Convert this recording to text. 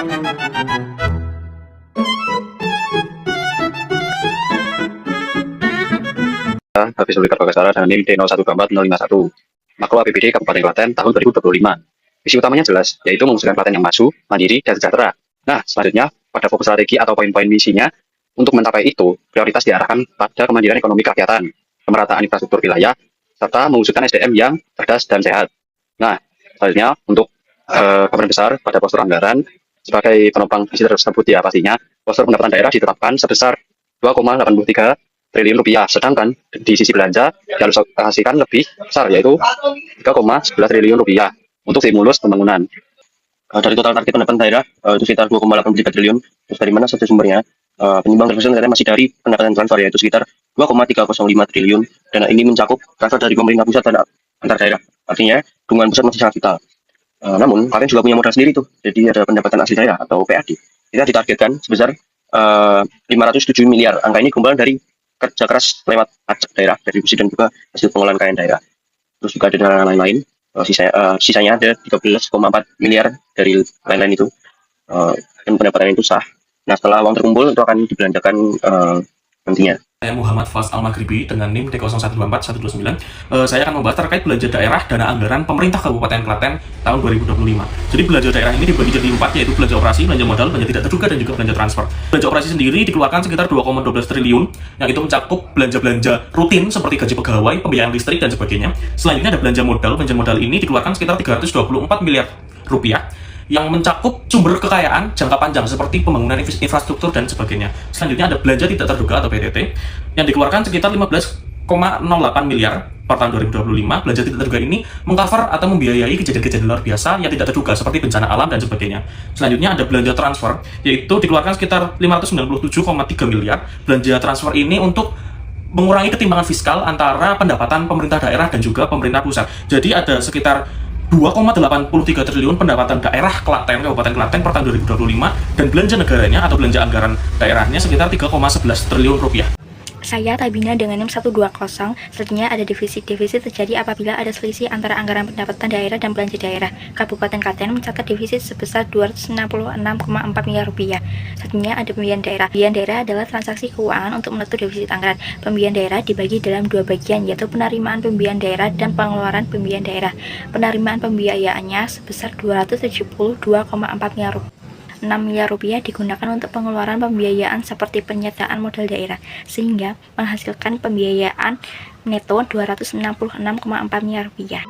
Habis memberikan Bagaskara dengan NIM D0124-051. Makro APBD Kabupaten Klaten tahun 2025. Visi utamanya jelas, yaitu mewujudkan Klaten yang maju, mandiri, dan sejahtera. Nah, selanjutnya, pada fokus strategi atau poin-poin misinya, untuk mencapai itu, prioritas diarahkan pada kemandirian ekonomi kerakyatan, pemerataan infrastruktur wilayah, serta mewujudkan SDM yang cerdas dan sehat. Nah, selanjutnya, untuk gambaran besar pada postur anggaran, sebagai penopang visi tersebut ya pastinya, postur pendapatan daerah ditetapkan sebesar 2,83 triliun rupiah, sedangkan di sisi belanja dialokasikan lebih besar, yaitu 3,11 triliun rupiah untuk stimulus pembangunan. Dari total target pendapatan daerah itu sekitar 2,83 triliun. Terus dari mana saja sumbernya? Penyumbang terbesar ternyata masih dari pendapatan transfer, yaitu sekitar 2,305 triliun. Dana ini mencakup transfer dari pemerintah pusat dan antar daerah. Artinya dukungan pusat masih sangat vital. Namun kalian juga punya modal sendiri tuh. Jadi ada pendapatan asli daerah atau PAD. Kita ditargetkan sebesar 507 miliar. Angka ini kumpulan dari kerja keras lewat pajak daerah, retribusi, dan juga hasil pengelolaan kekayaan daerah. Terus juga ada dana lain-lain, sisanya ada 13,4 miliar dari lain-lain itu, dan pendapatan itu sah. Nah, setelah uang terkumpul itu akan dibelanjakan nantinya. Saya Muhammad Faz Al-Maghribi dengan NIM D0124-129. Saya akan membahas terkait belanja daerah dana anggaran pemerintah Kabupaten Klaten tahun 2025. Jadi belanja daerah ini dibagi jadi 4, yaitu belanja operasi, belanja modal, belanja tidak terduga, dan juga belanja transfer. Belanja operasi sendiri dikeluarkan sekitar 2,12 triliun, yang itu mencakup belanja-belanja rutin seperti gaji pegawai, pembiayaan listrik, dan sebagainya. Selanjutnya ada belanja modal. Belanja modal ini dikeluarkan sekitar 324 miliar rupiah, yang mencakup sumber kekayaan jangka panjang seperti pembangunan infrastruktur dan sebagainya. Selanjutnya ada belanja tidak terduga atau BTT yang dikeluarkan sekitar 15,08 miliar per tahun 2025. Belanja tidak terduga ini mengcover atau membiayai kejadian-kejadian luar biasa yang tidak terduga seperti bencana alam dan sebagainya. Selanjutnya ada belanja transfer, yaitu dikeluarkan sekitar 597,3 miliar. Belanja transfer ini untuk mengurangi ketimpangan fiskal antara pendapatan pemerintah daerah dan juga pemerintah pusat. Jadi ada sekitar 2,83 triliun pendapatan daerah Klaten, Kabupaten Klaten per tahun 2025, dan belanja negaranya atau belanja anggaran daerahnya sekitar 3,11 triliun rupiah. Saya Tabina dengan NIM 120. Selanjutnya ada defisit. Defisit terjadi apabila ada selisih antara anggaran pendapatan daerah dan belanja daerah. Kabupaten Klaten mencatat defisit sebesar 266,4 miliar rupiah. Selanjutnya ada pembiayaan daerah. Pembiayaan daerah adalah transaksi keuangan untuk menutup defisit anggaran. Pembiayaan daerah dibagi dalam 2 bagian, yaitu penerimaan pembiayaan daerah dan pengeluaran pembiayaan daerah. Penerimaan pembiayaannya sebesar 272,4 miliar rupiah. 6 miliar rupiah digunakan untuk pengeluaran pembiayaan seperti penyertaan modal daerah, sehingga menghasilkan pembiayaan neto 266,4 miliar rupiah.